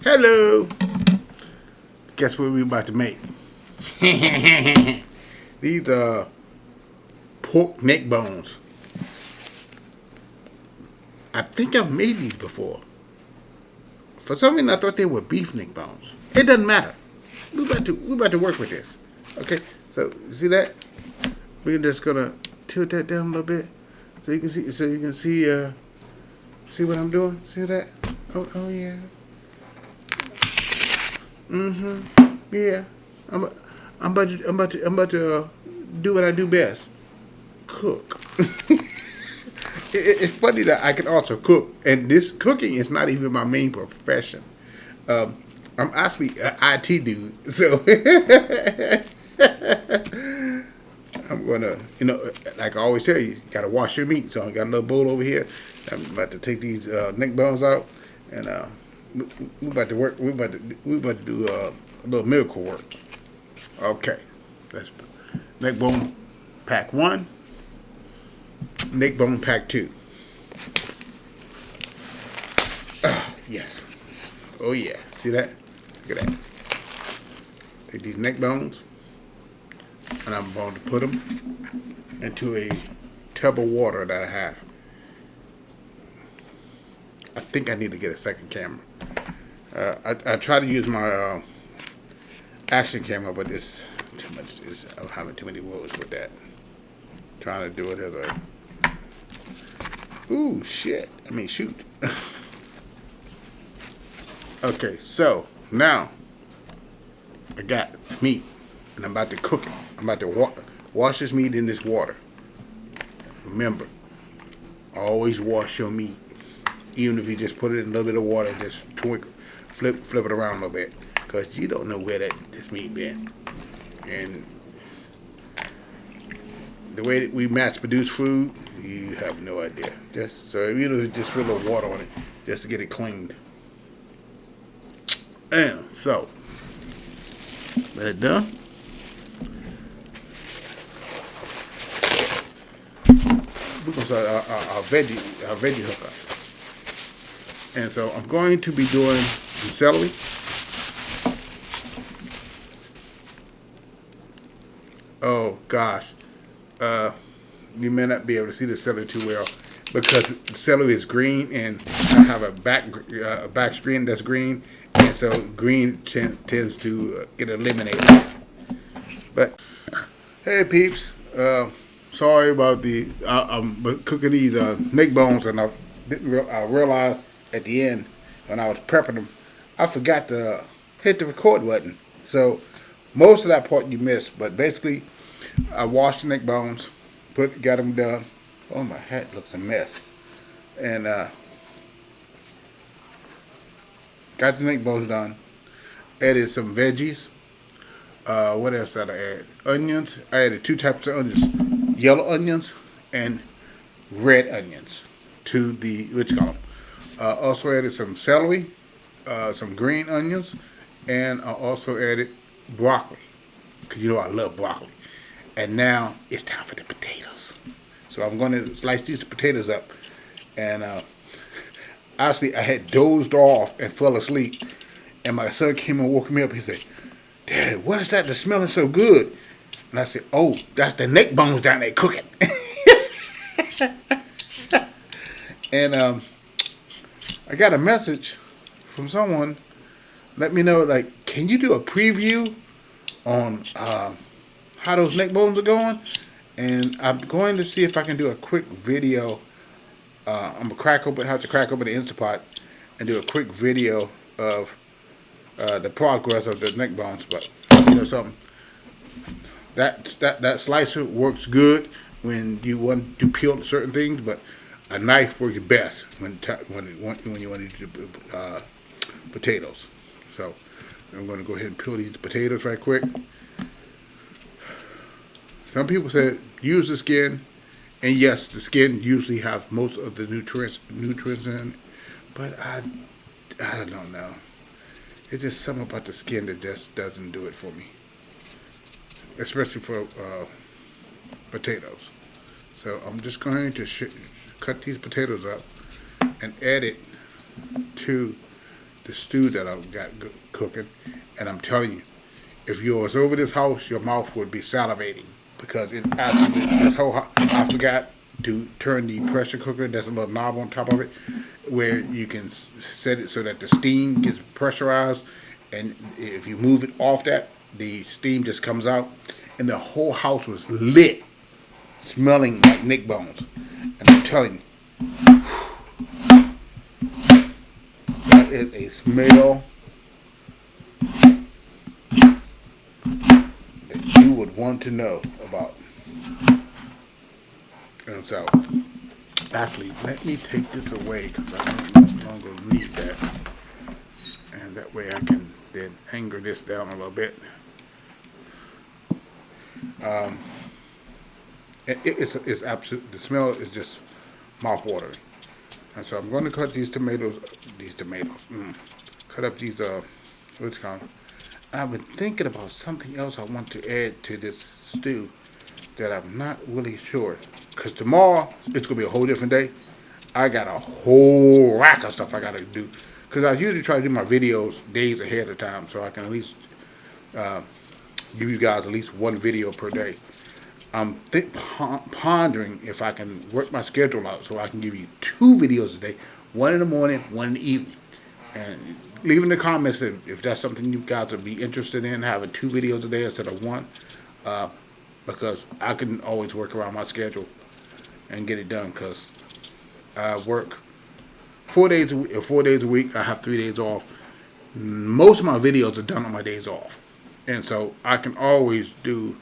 Hello. Guess what we're about to make? These are pork neck bones. I think I've made these before. For some reason, I thought they were beef neck bones. It doesn't matter. We're about to work with this. Okay. So see that? We're just gonna tilt that down a little bit, so you can see. See what I'm doing. See that? Oh yeah. Yeah. I'm about to do what I do best. Cook. It's funny that I can also cook, and this cooking is not even my main profession. I'm actually an IT dude, so I'm gonna, like I always tell you, gotta wash your meat. So I got a little bowl over here. I'm about to take these neck bones out, and we're about to work. We're about to do a little miracle work. Okay, that's neck bone pack 1. Neck bone pack 2. Yes. Oh yeah. See that? Look at that. Take these neck bones, and I'm going to put them into a tub of water that I have. I think I need to get a second camera. I try to use my action camera, but it's too much. I'm having too many woes with that. Trying to do it as a ooh, shit. I mean, shoot. Okay, so now I got meat, and I'm about to cook it. I'm about to wash this meat in this water. Remember, always wash your meat, even if you just put it in a little bit of water. Just flip it around a little bit, because you don't know where this meat been. And the way that we mass produce food, you have no idea. Just put a little water on it just to get it cleaned. And so, that done. We're gonna start our veggie hookup. And so I'm going to be doing some celery. Oh gosh. You may not be able to see the celery too well because the celery is green, and I have a back screen that's green, and so green tends to get eliminated. But hey, peeps, sorry about but cooking these neck bones, and I realized at the end when I was prepping them, I forgot to hit the record button. So most of that part you missed, but basically, I washed the neck bones, got them done. Oh, my hat looks a mess. And got the neck bones done. Added some veggies. What else did I add? Onions. I added 2 types of onions: yellow onions and red onions to the also added some celery, some green onions, and I also added broccoli, because I love broccoli. And now it's time for the potatoes. So I'm going to slice these potatoes up. And honestly, I had dozed off and fell asleep. And my son came and woke me up. He said, "Dad, what is that that's smelling so good?" And I said, "Oh, that's the neck bones down there cooking." And I got a message from someone. Let me know, like, can you do a preview on how those neck bones are going? And I'm going to see if I can do a quick video. I'm gonna have to crack open the Instapot and do a quick video of the progress of the neck bones. But something, that slicer works good when you want to peel certain things, but a knife works best when you want to do potatoes. So I'm going to go ahead and peel these potatoes right quick. Some people said use the skin, and yes, the skin usually has most of the nutrients in it, but I don't know. It's just something about the skin that just doesn't do it for me, especially for potatoes. So I'm just going to cut these potatoes up and add it to the stew that I've got cooking, and I'm telling you, if you was over this house, your mouth would be salivating because it actually this whole I forgot to turn the pressure cooker. There's a little knob on top of it where you can set it so that the steam gets pressurized, and if you move it off that, the steam just comes out, and the whole house was lit, smelling like Neckbones. And I'm telling you, that is a smell that you would want to know about. And so, lastly, let me take this away because I no longer need that. And that way I can then anger this down a little bit. It's absolute. The smell is just mouth-watering. And so I'm going to cut these tomatoes. Cut up these what's it called? I've been thinking about something else I want to add to this stew that I'm not really sure. Because tomorrow it's gonna be a whole different day. I got a whole rack of stuff I gotta do. Because I usually try to do my videos days ahead of time, so I can at least give you guys at least one video per day. I'm pondering if I can work my schedule out so I can give you 2 videos a day, one in the morning, one in the evening. And leave in the comments if that's something you guys would be interested in, having 2 videos a day instead of 1. Because I can always work around my schedule and get it done because I work 4 days a week. I have 3 days off. Most of my videos are done on my days off. And so I can always do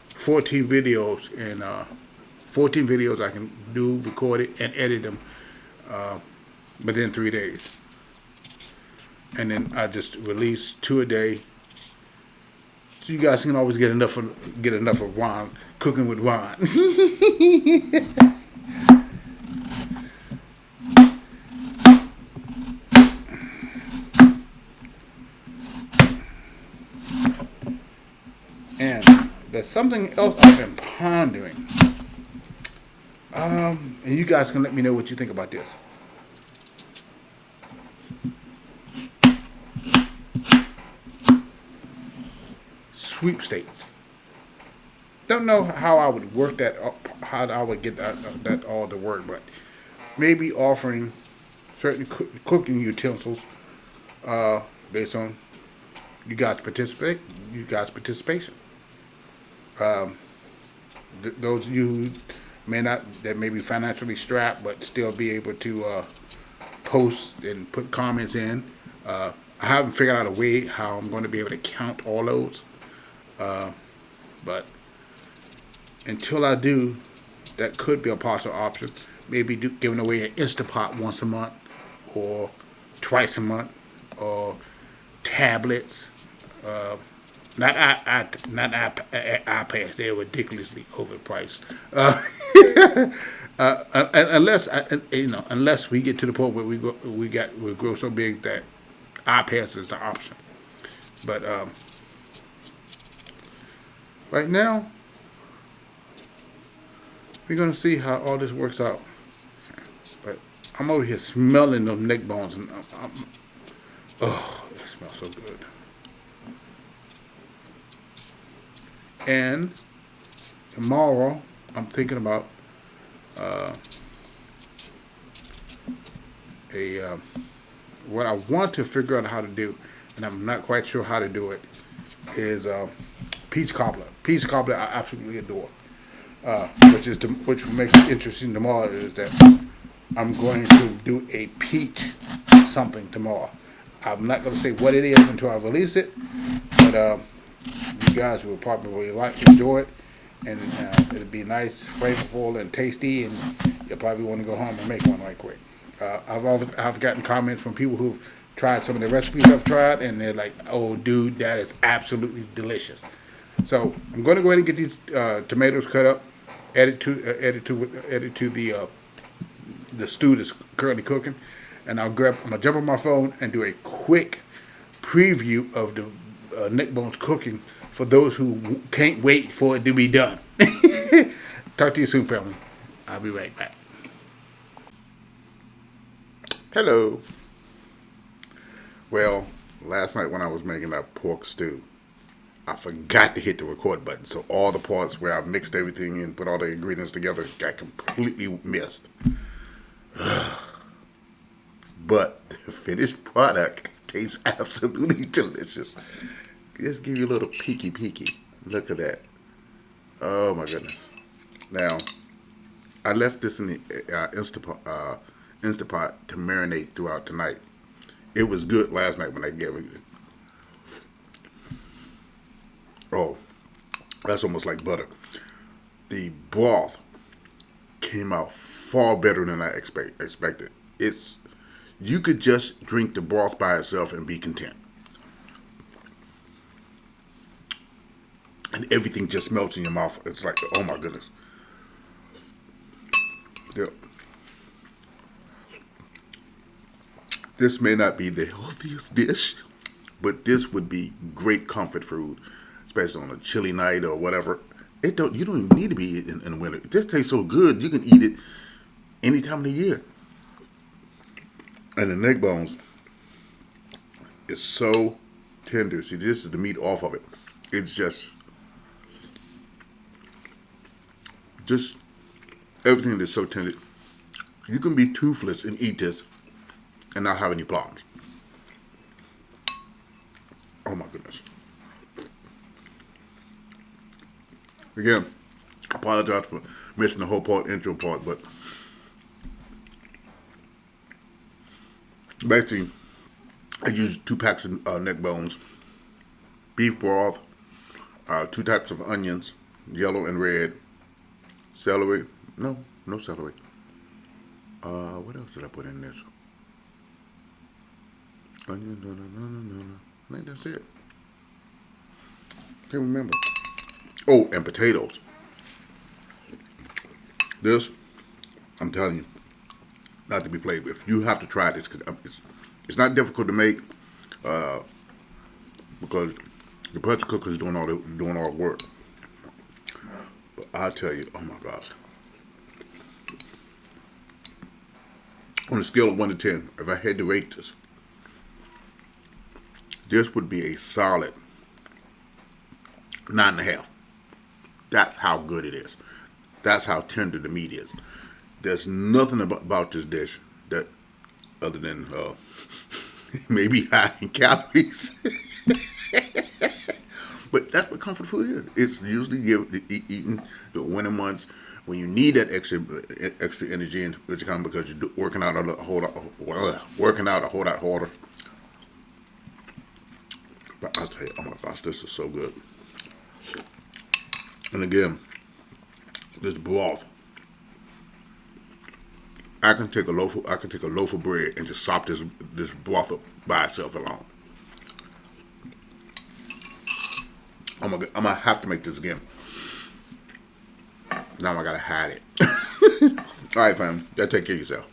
14 videos, and 14 videos I can do, record it, and edit them within 3 days. And then I just release 2 a day. So you guys can always get enough of Ron, cooking with Ron. And there's something else I've been pondering. And you guys can let me know what you think about this. Sweepstakes. Don't know how I would work that up, how I would get that all to work, but maybe offering certain cooking utensils based on you guys participation. Those of you who that may be financially strapped but still be able to post and put comments in. I haven't figured out a way how I'm going to be able to count all those. But until I do, that could be a possible option. Maybe giving away an Instapot once a month, or twice a month, or tablets. Not iPads. They're ridiculously overpriced. Unless we get to the point where we grow so big that iPads is the option. But right now, we're gonna see how all this works out. But I'm over here smelling those Neckbones, and oh, it smells so good. And tomorrow, I'm thinking about what I want to figure out how to do, and I'm not quite sure how to do it, is peach cobbler. Peach cobbler I absolutely adore. Which makes it interesting tomorrow is that I'm going to do a peach something tomorrow. I'm not going to say what it is until I release it, but you guys will probably enjoy it, and it'll be nice, flavorful, and tasty, and you'll probably want to go home and make one right quick. I've gotten comments from people who've tried some of the recipes I've tried, and they're like, "Oh, dude, that is absolutely delicious." So I'm going to go ahead and get these tomatoes cut up, add it to the stew that's currently cooking, and I'm gonna jump on my phone and do a quick preview of the Neckbones cooking for those who can't wait for it to be done. Talk to you soon, family. I'll be right back. Hello. Well, last night when I was making that pork stew, I forgot to hit the record button. So all the parts where I mixed everything and put all the ingredients together got completely missed. But the finished product tastes absolutely delicious. Just give you a little peeky. Look at that. Oh my goodness. Now, I left this in the Instapot to marinate throughout the night. It was good last night when I gave it. Oh, that's almost like butter. The broth came out far better than I expected. It's You could just drink the broth by itself and be content, and everything just melts in your mouth. It's like, oh my goodness. Yeah. This may not be the healthiest dish, but this would be great comfort food, especially on a chilly night or whatever. You don't even need to be in the winter. This tastes so good you can eat it any time of the year. And the neck bones is so tender. See, this is the meat off of it. It's just everything is so tender. You can be toothless and eat this and not have any problems. Oh my goodness. Again, I apologize for missing the whole intro part, but basically, I used 2 packs of neck bones, beef broth, 2 types of onions, yellow and red, celery. No celery. What else did I put in this? Onion, no. I think that's it. Can't remember. Oh, and potatoes. This, I'm telling you, not to be played with. You have to try this because it's not difficult to make because the pressure cooker is doing all the work. But I'll tell you, oh my gosh. On a scale of 1 to 10, if I had to rate this would be a solid 9.5. That's how good it is. That's how tender the meat is. There's nothing about this dish that, other than maybe high in calories, but that's what comfort food is. It's usually eaten the winter months when you need that extra energy, and which comes because you're working out a whole lot harder. But I'll tell you, oh my gosh, this is so good. And again, this broth. I can take a loaf of bread and just sop this broth up by itself alone. I'm gonna have to make this again. Now I gotta hide it. All right, fam. Y'all take care of yourself.